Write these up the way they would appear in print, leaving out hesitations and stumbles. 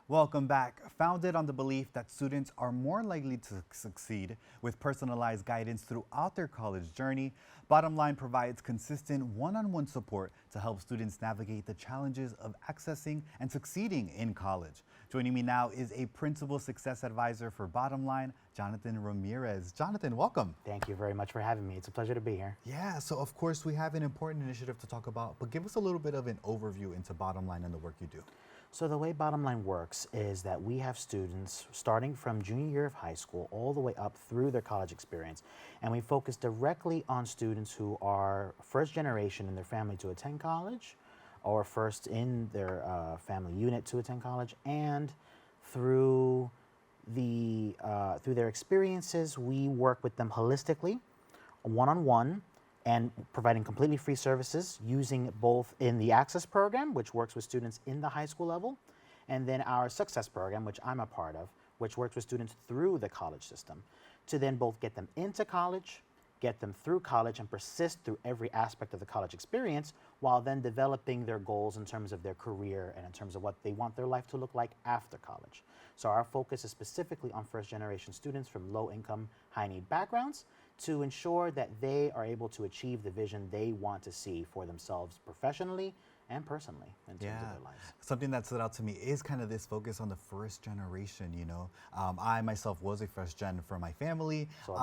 Welcome back. Founded on the belief that students are more likely to succeed with personalized guidance throughout their college journey, Bottom Line provides consistent one-on-one support to help students navigate the challenges of accessing and succeeding in college. Joining me now is a Principal Success Advisor for Bottom Line, Jonathan Ramirez. Jonathan, welcome. Thank you very much for having me. It's a pleasure to be here. Yeah, so of course we have an important initiative to talk about, but give us a little bit of an overview into Bottom Line and the work you do. So the way Bottom Line works is that we have students starting from junior year of high school all the way up through their college experience. And we focus directly on students who are first generation in their family to attend college, or first in their family unit to attend college, and through their experiences, we work with them holistically, one-on-one, and providing completely free services using both in the Access program, which works with students in the high school level, and then our Success program, which I'm a part of, which works with students through the college system, to then both get them into college, get them through college, and persist through every aspect of the college experience, while then developing their goals in terms of their career and in terms of what they want their life to look like after college. So our focus is specifically on first generation students from low income, high need backgrounds, to ensure that they are able to achieve the vision they want to see for themselves professionally and personally in terms of their lives. Something that stood out to me is kind of this focus on the first generation, you know. I myself was a first gen for my family. So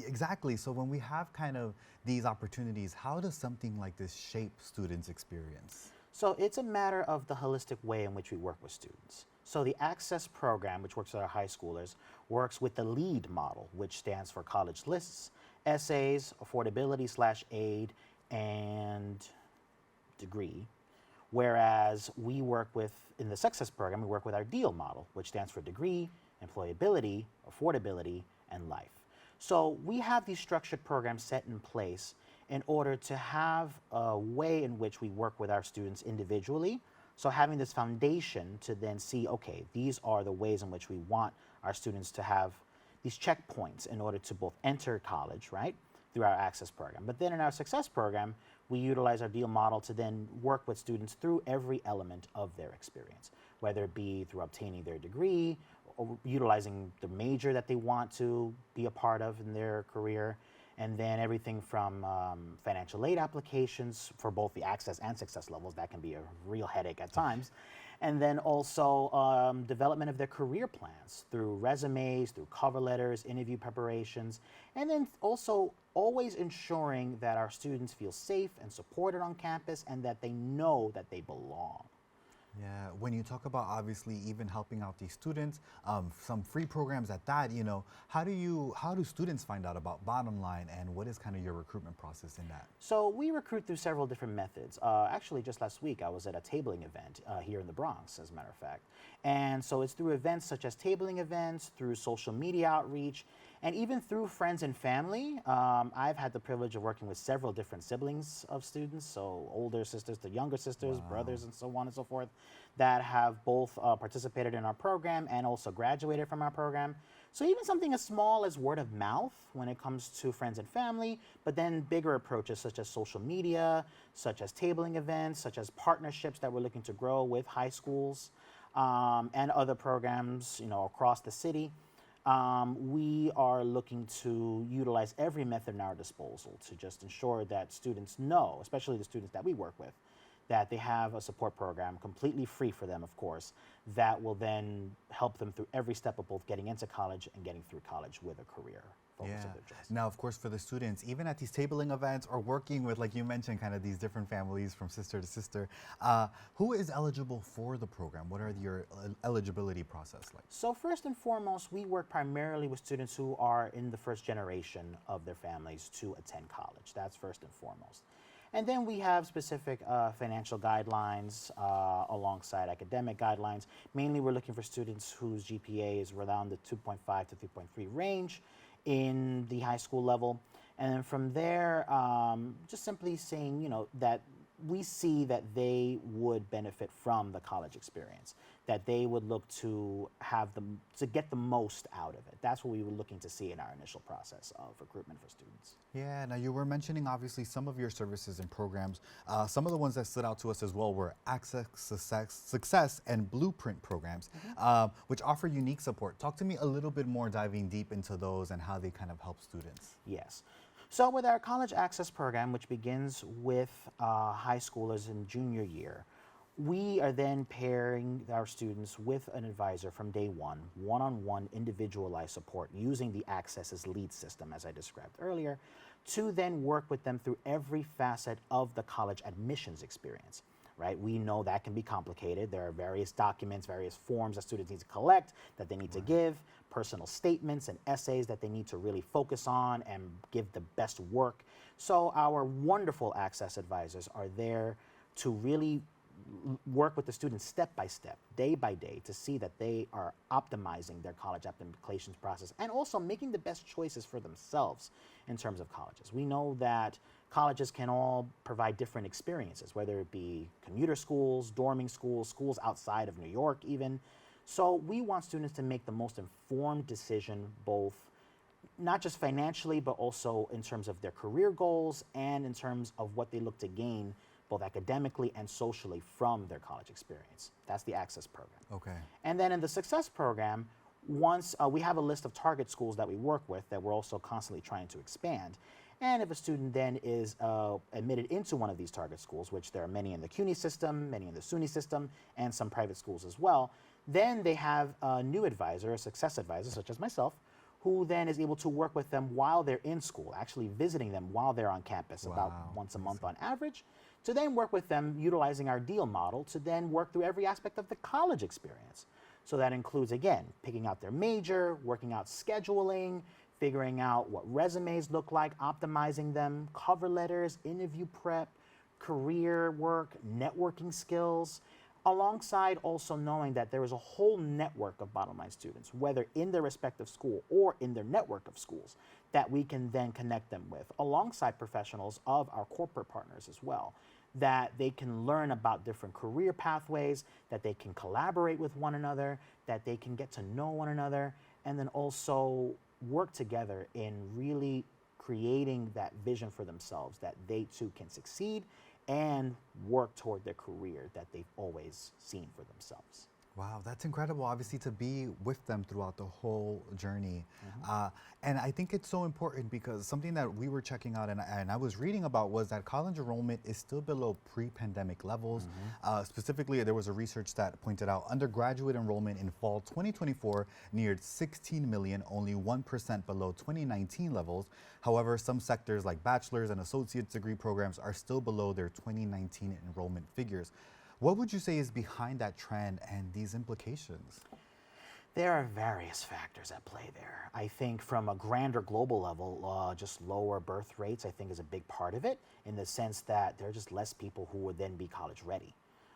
exactly, so when we have kind of these opportunities, how does something like this shape students' experience? So it's a matter of the holistic way in which we work with students. So the Access program, which works with our high schoolers, works with the LEAD model, which stands for college lists, essays, affordability/aid, and degree. Whereas we work with, in the Success program, we work with our DEAL model, which stands for degree, employability, affordability, and life. So we have these structured programs set in place in order to have a way in which we work with our students individually. So having this foundation to then see, okay, these are the ways in which we want our students to have these checkpoints in order to both enter college, right, through our Access program. But then in our Success program, we utilize our DEAL model to then work with students through every element of their experience, whether it be through obtaining their degree, or utilizing the major that they want to be a part of in their career, and then everything from financial aid applications for both the Access and Success levels. That can be a real headache at times. And then also development of their career plans through resumes, through cover letters, interview preparations, and then also always ensuring that our students feel safe and supported on campus and that they know that they belong. Yeah, when you talk about obviously even helping out these students, some free programs at that, you know, how do students find out about Bottom Line, and what is kind of your recruitment process in that? So we recruit through several different methods. Actually, just last week I was at a tabling event here in the Bronx, as a matter of fact. And so it's through events such as tabling events, through social media outreach, and even through friends and family. I've had the privilege of working with several different siblings of students, so older sisters to younger sisters, brothers, and so on and so forth, that have both participated in our program and also graduated from our program. So even something as small as word of mouth when it comes to friends and family, but then bigger approaches such as social media, such as tabling events, such as partnerships that we're looking to grow with high schools and other programs, you know, across the city. We are looking to utilize every method in our disposal to just ensure that students know, especially the students that we work with, that they have a support program completely free for them, of course, that will then help them through every step of both getting into college and getting through college with a career focus of their choice. Now, of course, for the students, even at these tabling events or working with, like you mentioned, kind of these different families from sister to sister, who is eligible for the program? What are your eligibility process like? So first and foremost, we work primarily with students who are in the first generation of their families to attend college. That's first and foremost. And then we have specific financial guidelines alongside academic guidelines. Mainly we're looking for students whose GPA is around the 2.5 to 3.3 range in the high school level. And then from there, just simply saying, you know, that we see that they would benefit from the college experience, that they would look to to get the most out of it. That's what we were looking to see in our initial process of recruitment for students. Yeah, now you were mentioning obviously some of your services and programs. Some of the ones that stood out to us as well were Access Success and Blueprint programs, which offer unique support. Talk to me a little bit more, diving deep into those and how they kind of help students. Yes. So with our College Access program, which begins with high schoolers in junior year, we are then pairing our students with an advisor from day one-on-one individualized support using the Access's lead system, as I described earlier, to then work with them through every facet of the college admissions experience. Right? We know that can be complicated. There are various documents, various forms that students need to collect, that they need to give, personal statements and essays that they need to really focus on and give the best work. So our wonderful Access advisors are there to really work with the students step by step, day by day, to see that they are optimizing their college applications process and also making the best choices for themselves in terms of colleges. We know that colleges can all provide different experiences, whether it be commuter schools, dorming schools, schools outside of New York even. So we want students to make the most informed decision, both not just financially, but also in terms of their career goals and in terms of what they look to gain both academically and socially from their college experience. That's the Access program. Okay. And then in the Success program, once we have a list of target schools that we work with that we're also constantly trying to expand. And if a student then is admitted into one of these target schools, which there are many in the CUNY system, many in the SUNY system, and some private schools as well, then they have a new advisor, a success advisor, such as myself, who then is able to work with them while they're in school, actually visiting them while they're on campus, about once a month on average, to then work with them utilizing our deal model to then work through every aspect of the college experience. So that includes, again, picking out their major, working out scheduling, figuring out what resumes look like, optimizing them, cover letters, interview prep, career work, networking skills, alongside also knowing that there is a whole network of bottom line students, whether in their respective school or in their network of schools, that we can then connect them with, alongside professionals of our corporate partners as well, that they can learn about different career pathways, that they can collaborate with one another, that they can get to know one another, and then also work together in really creating that vision for themselves, that they too can succeed and work toward their career that they've always seen for themselves. Wow, that's incredible, obviously, to be with them throughout the whole journey. And I think it's so important because something that we were checking out and I was reading about was that college enrollment is still below pre-pandemic levels. Specifically, there was a research that pointed out undergraduate enrollment in fall 2024 neared 16 million, only 1% below 2019 levels. However, some sectors like bachelor's and associate's degree programs are still below their 2019 enrollment figures. What would you say is behind that trend and these implications? There are various factors at play there. I think from a grander global level, just lower birth rates, I think, is a big part of it, in the sense that there are just less people who would then be college ready,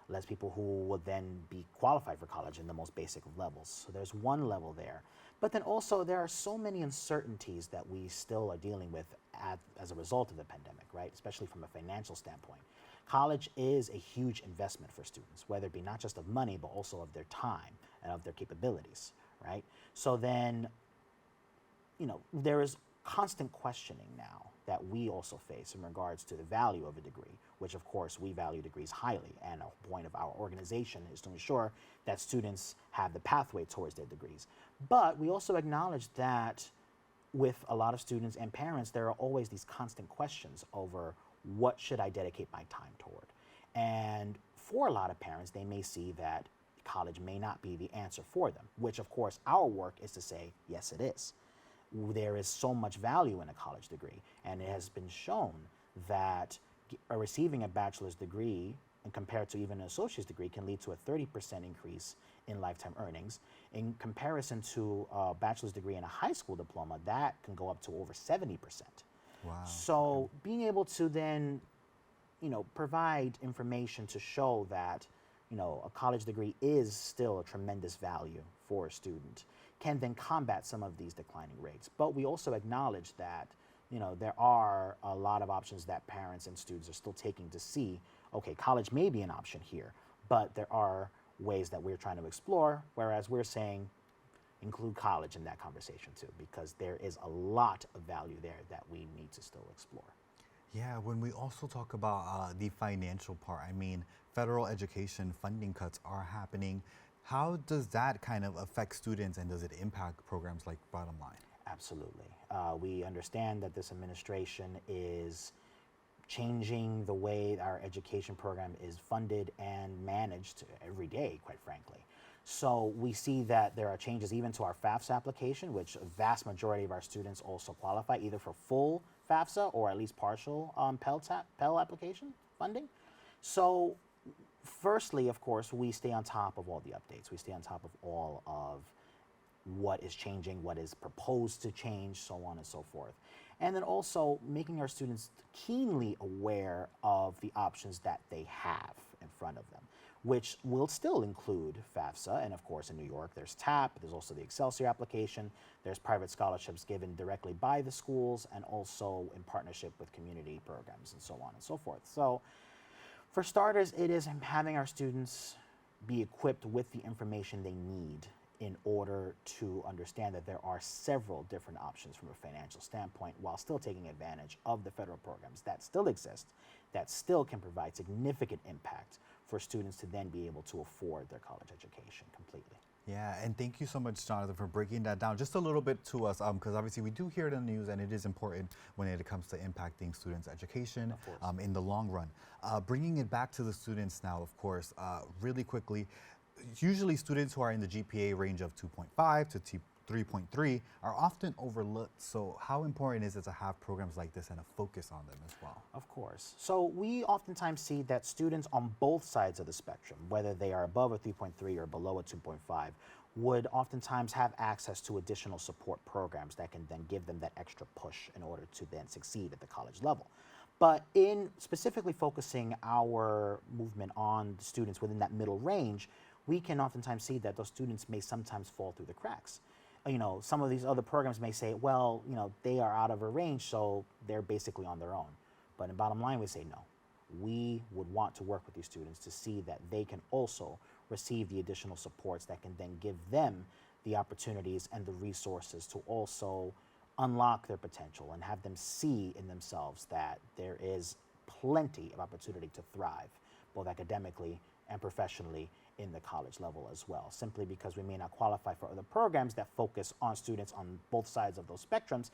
less people who would then be qualified for college in the most basic of levels. So there's one level there. But then also there are so many uncertainties that we still are dealing with as a result of the pandemic, right? Especially from a financial standpoint. College is a huge investment for students, whether it be not just of money, but also of their time and of their capabilities, right? So then, there is constant questioning now that we also face in regards to the value of a degree, which of course we value degrees highly, and a point of our organization is to ensure that students have the pathway towards their degrees. But we also acknowledge that with a lot of students and parents, there are always these constant questions over what should I dedicate my time toward? And for a lot of parents, they may see that college may not be the answer for them, which of course our work is to say, yes, it is. There is so much value in a college degree, and it has been shown that receiving a bachelor's degree and compared to even an associate's degree can lead to a 30% increase in lifetime earnings. In comparison to a bachelor's degree and a high school diploma, that can go up to over 70%. Wow. So being able to then, provide information to show that, a college degree is still a tremendous value for a student can then combat some of these declining rates. But we also acknowledge that, there are a lot of options that parents and students are still taking to see, okay, college may be an option here, but there are ways that we're trying to explore, whereas we're saying include college in that conversation too, because there is a lot of value there that we need to still explore. Yeah, when we also talk about the financial part, I mean, federal education funding cuts are happening. How does that kind of affect students and does it impact programs like Bottom Line? Absolutely. We understand that this administration is changing the way our education program is funded and managed every day, quite frankly. So we see that there are changes even to our FAFSA application, which a vast majority of our students also qualify either for full FAFSA or at least partial Pell application funding. So firstly, of course, we stay on top of all the updates. We stay on top of all of what is changing, what is proposed to change, so on and so forth. And then also making our students keenly aware of the options that they have in front of them, which will still include FAFSA. And of course, in New York, there's TAP, there's also the Excelsior application, there's private scholarships given directly by the schools and also in partnership with community programs and so on and so forth. So for starters, it is having our students be equipped with the information they need in order to understand that there are several different options from a financial standpoint while still taking advantage of the federal programs that still exist, that still can provide significant impact for students to then be able to afford their college education completely. Yeah, and thank you so much, Jonathan, for breaking that down just a little bit to us, because obviously we do hear it in the news, and it is important when it comes to impacting students' education in the long run. Bringing it back to the students now, of course, really quickly, usually students who are in the GPA range of 2.5 to 3.3 are often overlooked. So how important is it to have programs like this and a focus on them as well? Of course. So we oftentimes see that students on both sides of the spectrum, whether they are above a 3.3 or below a 2.5, would oftentimes have access to additional support programs that can then give them that extra push in order to then succeed at the college level. But in specifically focusing our movement on students within that middle range, we can oftentimes see that those students may sometimes fall through the cracks. You know, some of these other programs may say, well, you know, they are out of a range, so they're basically on their own. But in Bottom Line, we say no. We would want to work with these students to see that they can also receive the additional supports that can then give them the opportunities and the resources to also unlock their potential and have them see in themselves that there is plenty of opportunity to thrive, both academically and professionally in the college level as well. Simply because we may not qualify for other programs that focus on students on both sides of those spectrums,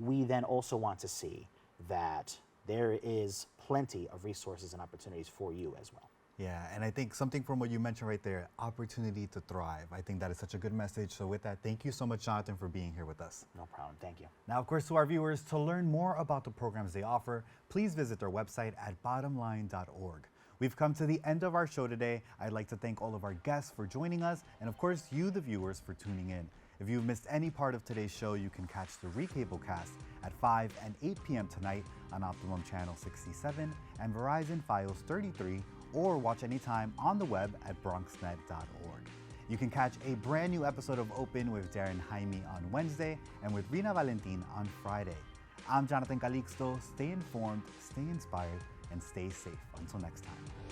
we then also want to see that there is plenty of resources and opportunities for you as well. Yeah, and I think something from what you mentioned right there, opportunity to thrive. I think that is such a good message. So with that, thank you so much, Jonathan, for being here with us. No problem. Thank you. Now, of course, to our viewers, to learn more about the programs they offer, please visit their website at bottomline.org. We've come to the end of our show today. I'd like to thank all of our guests for joining us, and of course, you, the viewers, for tuning in. If you've missed any part of today's show, you can catch the recablecast at 5 and 8 p.m. tonight on Optimum Channel 67 and Verizon Fios 33, or watch anytime on the web at BronxNet.org. You can catch a brand new episode of Open with Darren Jaime on Wednesday and with Rina Valentin on Friday. I'm Jonathan Calixto. Stay informed, stay inspired, and stay safe. Until next time.